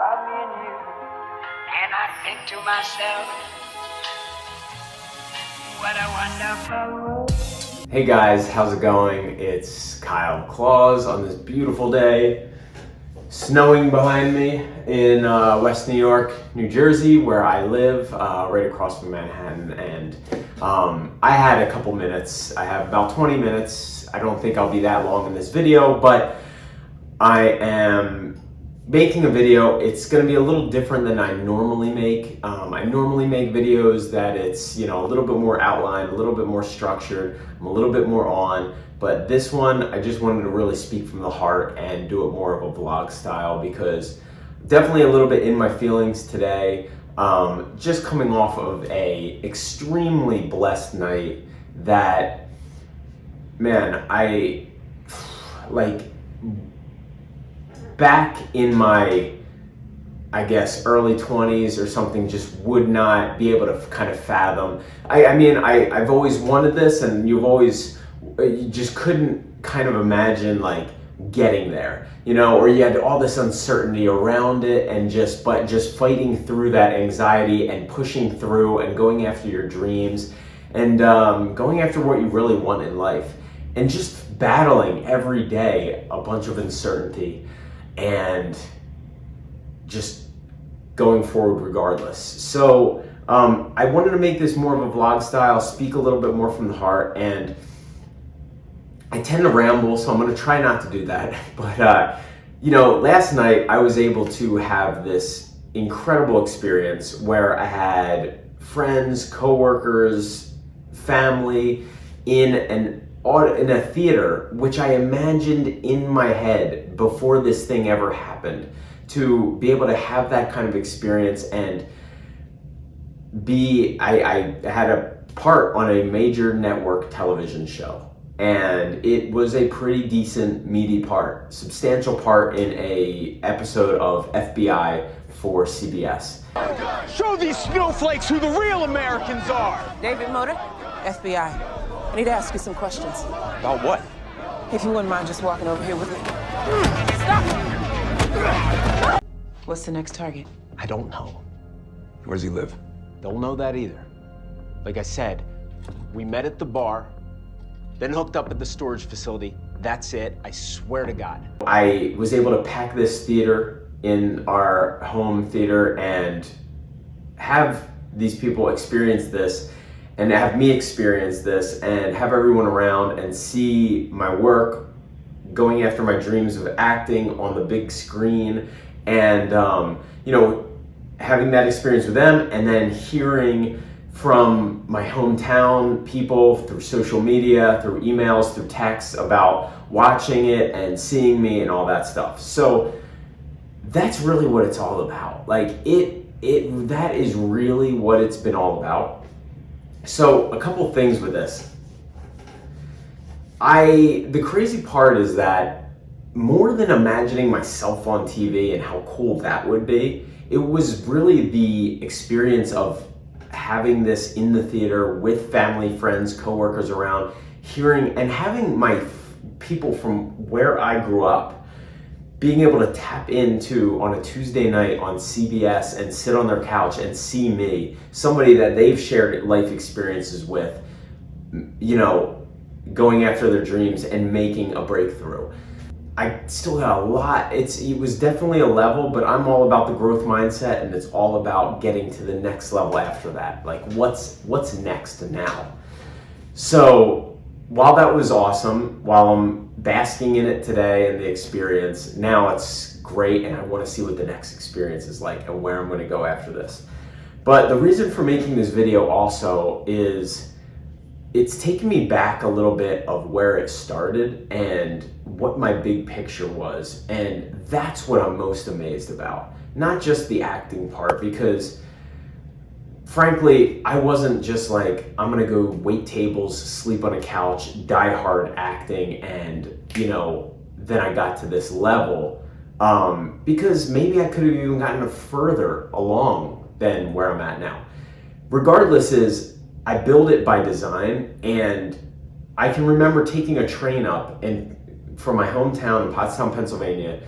about me and you, and I think to myself, what a wonderful world. Hey guys, how's it going? It's Klaus on this beautiful day. Snowing behind me in West New York, New Jersey, where I live, right across from Manhattan. And I had a couple minutes. I have about 20 minutes. I don't think I'll be that long in this video, but I am making a video. It's going to be a little different than I normally make. I normally make videos that it's, a little bit more outlined, a little bit more structured. I'm a little bit more on. But this one, I just wanted to really speak from the heart and do it more of a vlog style because definitely a little bit in my feelings today. Just coming off of a extremely blessed night that, man, back in my, I guess, early 20s or something, just would not be able to kind of fathom. I've always wanted this, and you just couldn't kind of imagine like getting there, or you had all this uncertainty around it and just fighting through that anxiety and pushing through and going after your dreams and going after what you really want in life and just battling every day a bunch of uncertainty and just going forward regardless. So I wanted to make this more of a vlog style, speak a little bit more from the heart, and I tend to ramble, so I'm going to try not to do that. But, last night I was able to have this incredible experience where I had friends, coworkers, family in a theater, which I imagined in my head before this thing ever happened, to be able to have that kind of experience and I had a part on a major network television show. And it was a pretty decent, meaty part, substantial part in a episode of FBI for CBS. Show these snowflakes who the real Americans are! David Motor, FBI. I need to ask you some questions. About what? If you wouldn't mind just walking over here with me. Stop! What's the next target? I don't know. Where does he live? Don't know that either. Like I said, we met at the bar, then hooked up at the storage facility. That's it, I swear to God. I was able to pack this theater in our home theater and have these people experience this and have me experience this and have everyone around and see my work, going after my dreams of acting on the big screen and, having that experience with them and then hearing from my hometown people through social media, through emails, through texts about watching it and seeing me and all that stuff. So that's really what it's all about. Like that is really what it's been all about. So a couple things with this. The crazy part is that more than imagining myself on TV and how cool that would be, it was really the experience of having this in the theater with family, friends, coworkers around, hearing and having my people from where I grew up being able to tap into on a Tuesday night on CBS and sit on their couch and see me, somebody that they've shared life experiences with, going after their dreams and making a breakthrough. I still got a lot. It was definitely a level, but I'm all about the growth mindset, and it's all about getting to the next level after that. Like what's next now? So while that was awesome, while I'm basking in it today and the experience, now it's great and I want to see what the next experience is like and where I'm going to go after this. But the reason for making this video also is it's taken me back a little bit of where it started and what my big picture was. And that's what I'm most amazed about. Not just the acting part, because frankly, I wasn't just like, I'm gonna go wait tables, sleep on a couch, die hard acting, and then I got to this level. Because maybe I could have even gotten further along than where I'm at now. Regardless I build it by design, and I can remember taking a train up from my hometown in Pottstown, Pennsylvania,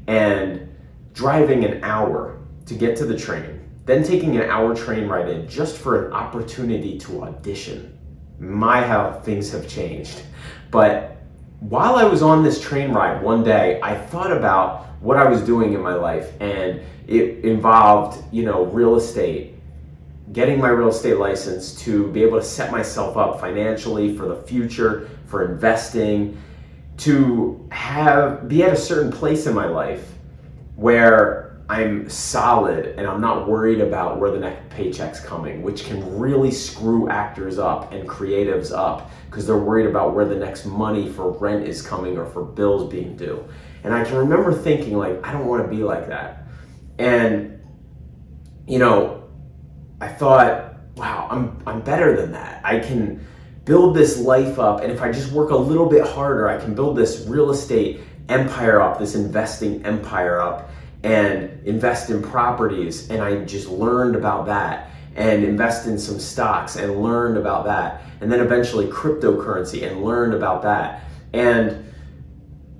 and driving an hour to get to the train, then taking an hour train ride in just for an opportunity to audition. How things have changed. But while I was on this train ride one day, I thought about what I was doing in my life, and it involved, real estate, getting my real estate license to be able to set myself up financially for the future, for investing, to be at a certain place in my life where I'm solid and I'm not worried about where the next paycheck's coming, which can really screw actors up and creatives up because they're worried about where the next money for rent is coming or for bills being due. And I can remember thinking, like, I don't want to be like that. And, I thought, wow, I'm better than that. I can build this life up, and if I just work a little bit harder, I can build this real estate empire up, this investing empire up, and invest in properties. And I just learned about that, and invest in some stocks and learned about that, and then eventually cryptocurrency and learned about that. And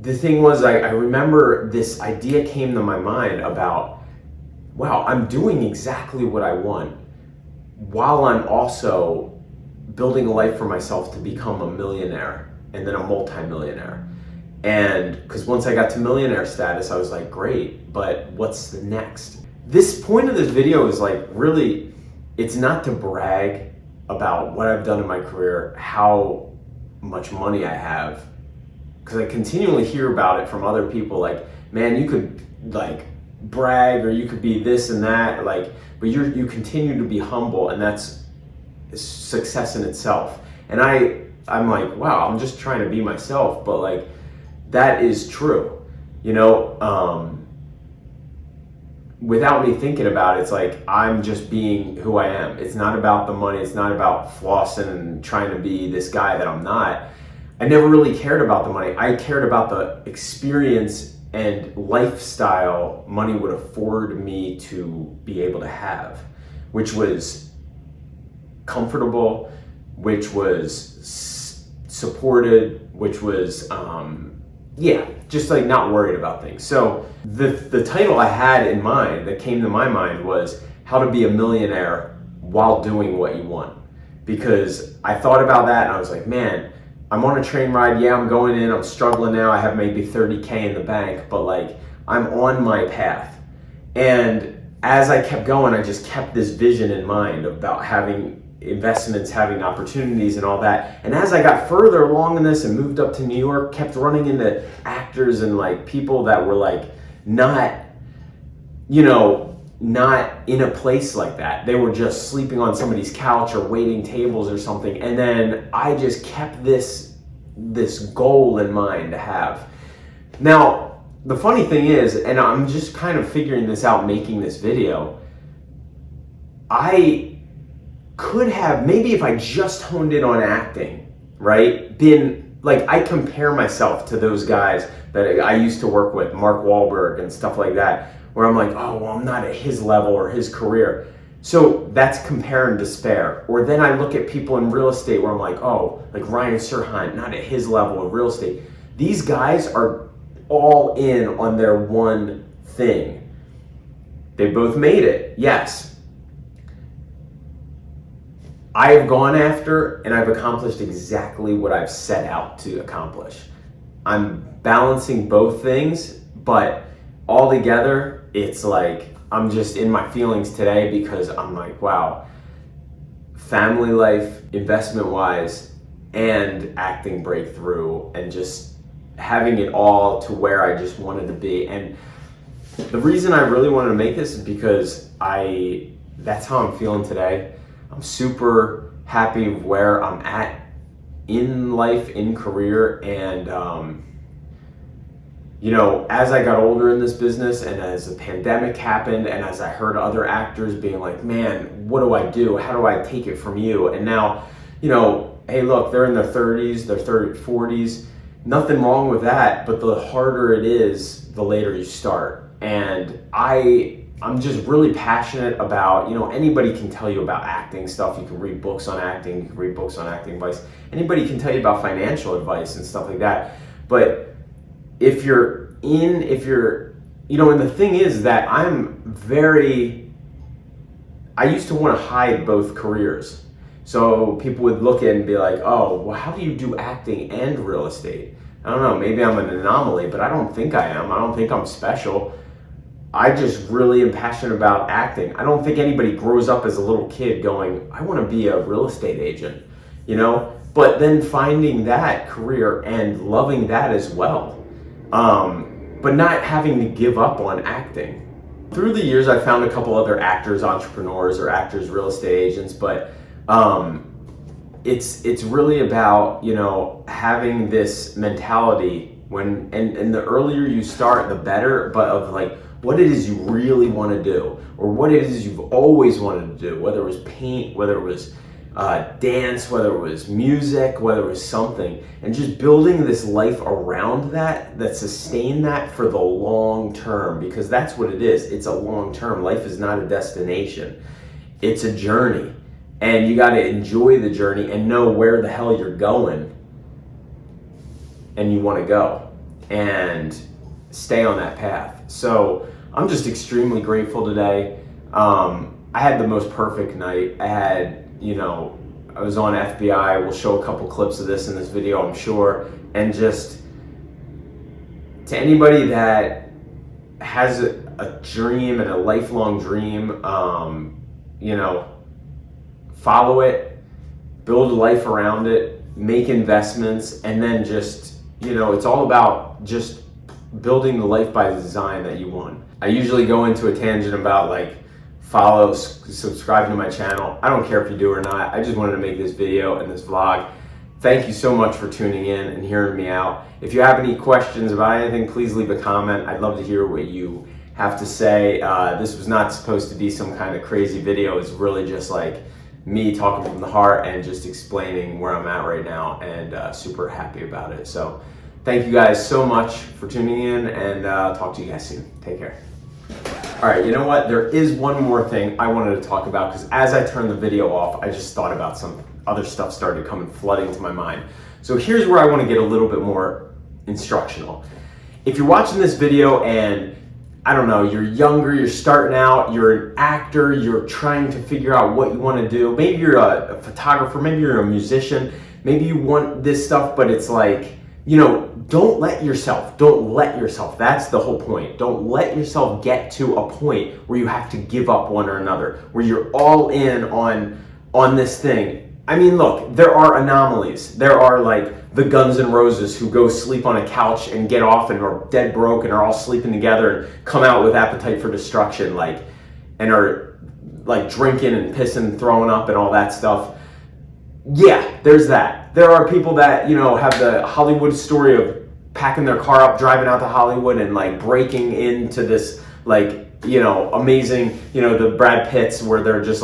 the thing was, I remember this idea came to my mind about, wow, I'm doing exactly what I want while I'm also building a life for myself to become a millionaire and then a multimillionaire. And because once I got to millionaire status, I was like, great, but what's the next? This point of this video is like, really, it's not to brag about what I've done in my career, how much money I have, because I continually hear about it from other people, like, man, you could like brag or you could be this and that, like, but you continue to be humble, and that's success in itself. And I'm like, wow, I'm just trying to be myself, but like, that is true, without me thinking about it. It's like, I'm just being who I am. It's not about the money. It's not about flossing and trying to be this guy that I'm not. I never really cared about the money. I cared about the experience and lifestyle money would afford me to be able to have, which was comfortable, which was supported, which was, just like not worried about things. So the title I had in mind that came to my mind was How to Be a Millionaire While Doing What You Want. Because I thought about that and I was like, man, I'm on a train ride. Yeah, I'm going in, I'm struggling now. I have maybe 30K in the bank, but like, I'm on my path. And as I kept going, I just kept this vision in mind about having investments, having opportunities and all that. And as I got further along in this and moved up to New York, kept running into actors and like people that were like not in a place like that. They were just sleeping on somebody's couch or waiting tables or something. And then I just kept this goal in mind to have. Now, the funny thing is, and I'm just kind of figuring this out making this video, I could have, maybe if I just honed in on acting, right? Been like, I compare myself to those guys that I used to work with, Mark Wahlberg and stuff like that, where I'm like, oh, well, I'm not at his level or his career. So that's compare and despair. Or then I look at people in real estate where I'm like, oh, like Ryan Serhant, not at his level of real estate. These guys are all in on their one thing. They both made it, yes. I have gone after and I've accomplished exactly what I've set out to accomplish. I'm balancing both things, but all together, it's like, I'm just in my feelings today because I'm like, wow, family life, investment wise, and acting breakthrough, and just having it all to where I just wanted to be. And the reason I really wanted to make this is because that's how I'm feeling today. I'm super happy where I'm at in life, in career, and as I got older in this business and as the pandemic happened and as I heard other actors being like, man, what do I do? How do I take it from you? And now, hey, look, they're in their 30s, their 30s, 40s, nothing wrong with that, but the harder it is, the later you start. And I'm just really passionate about, anybody can tell you about acting stuff. You can read books on acting, you can read books on acting advice. Anybody can tell you about financial advice and stuff like that. But if you're and the thing is that I used to want to hide both careers. So people would look at it and be like, oh, well, how do you do acting and real estate? I don't know, maybe I'm an anomaly, but I don't think I am. I don't think I'm special. I just really am passionate about acting. I don't think anybody grows up as a little kid going, I want to be a real estate agent, But then finding that career and loving that as well, but not having to give up on acting. Through the years, I found a couple other actors, entrepreneurs, or actors, real estate agents, but it's really about, having this mentality and the earlier you start, the better, but of like what it is you really want to do, or what it is you've always wanted to do, whether it was paint, whether it was dance, whether it was music, whether it was something, and just building this life around that sustain that for the long term, because that's what it is. It's a long term. Life is not a destination. It's a journey, and you got to enjoy the journey and know where the hell you're going and you want to go and stay on that path. So I'm just extremely grateful today. I had the most perfect night. I was on FBI. We'll show a couple clips of this in this video, I'm sure. And just to anybody that has a dream and a lifelong dream, follow it, build a life around it, make investments, and then just, it's all about just building the life by design that you want. I usually go into a tangent about follow, subscribe to my channel. I don't care if you do or not. I just wanted to make this video and this vlog. Thank you so much for tuning in and hearing me out. If you have any questions about anything, please leave a comment. I'd love to hear what you have to say. This was not supposed to be some kind of crazy video. It's really just me talking from the heart and just explaining where I'm at right now, and super happy about it. So thank you guys so much for tuning in, and talk to you guys soon. Take care. All right, you know what? There is one more thing I wanted to talk about, because as I turned the video off, I just thought about some other stuff started coming flooding to my mind. So here's where I want to get a little bit more instructional. If you're watching this video and I don't know, you're younger, you're starting out, you're an actor, you're trying to figure out what you want to do. Maybe you're a photographer, maybe you're a musician, maybe you want this stuff, but it's don't let yourself, that's the whole point. Don't let yourself get to a point where you have to give up one or another, where you're all in on this thing. I mean, look, there are anomalies. There are the Guns N' Roses who go sleep on a couch and get off and are dead broke and are all sleeping together and come out with appetite for destruction, and are drinking and pissing and throwing up and all that stuff. Yeah, there's that. There are people that, have the Hollywood story of packing their car up, driving out to Hollywood and breaking into this amazing, the Brad Pitts where they're just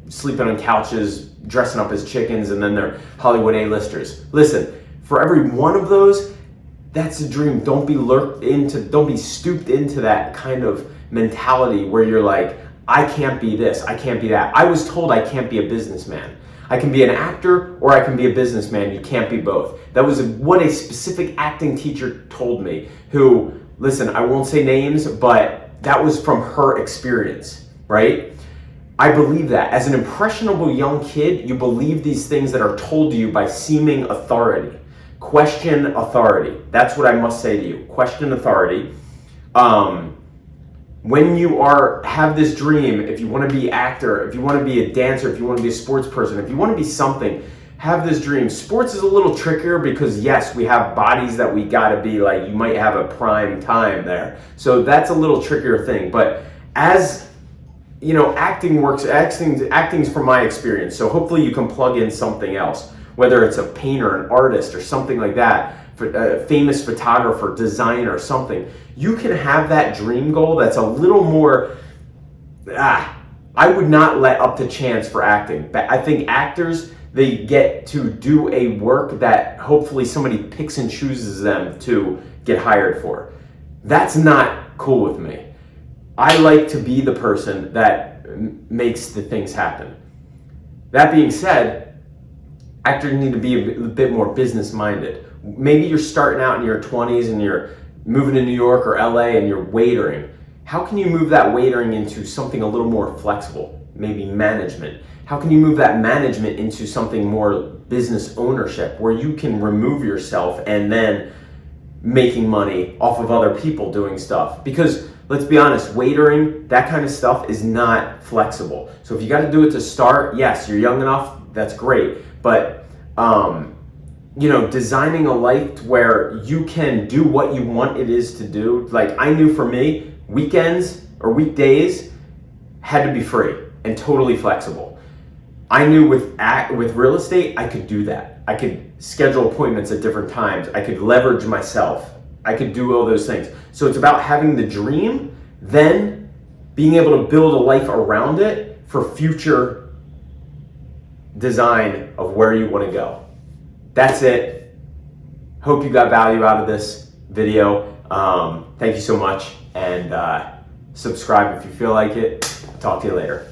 sleeping on couches, dressing up as chickens, and then they're Hollywood A-listers. Listen, for every one of those, that's a dream. Don't be stooped into that kind of mentality where you're I can't be this, I can't be that. I was told I can't be a businessman. I can be an actor or I can be a businessman. You can't be both. That was what a specific acting teacher told me, who, listen, I won't say names, but that was from her experience, right? I believe that. As an impressionable young kid, you believe these things that are told to you by seeming authority. Question authority. That's what I must say to you. Question authority. When you have this dream, if you want to be an actor, if you want to be a dancer, if you want to be a sports person, if you want to be something, have this dream. Sports is a little trickier because yes, we have bodies that we got to be you might have a prime time there. So that's a little trickier thing. But as acting works, acting's from my experience. So hopefully you can plug in something else, whether it's a painter, an artist, or something like that, a famous photographer, designer, something. You can have that dream goal that's a little more, I would not let up to chance for acting. But I think actors, they get to do a work that hopefully somebody picks and chooses them to get hired for. That's not cool with me. I like to be the person that makes the things happen. That being said, actors need to be a bit more business-minded. Maybe you're starting out in your 20s and you're moving to New York or LA and you're waitering, how can you move that waitering into something a little more flexible? Maybe management. How can you move that management into something more business ownership, where you can remove yourself and then making money off of other people doing stuff? Because let's be honest, waitering, that kind of stuff is not flexible. So if you got to do it to start, yes, you're young enough, that's great. But you know, designing a life where you can do what you want it is to do. Like, I knew for me, weekends or weekdays had to be free and totally flexible. I knew with real estate, I could do that. I could schedule appointments at different times. I could leverage myself. I could do all those things. So it's about having the dream, then being able to build a life around it for future design of where you want to go. That's it. Hope you got value out of this video. Thank you so much, and subscribe if you feel like it. Talk to you later.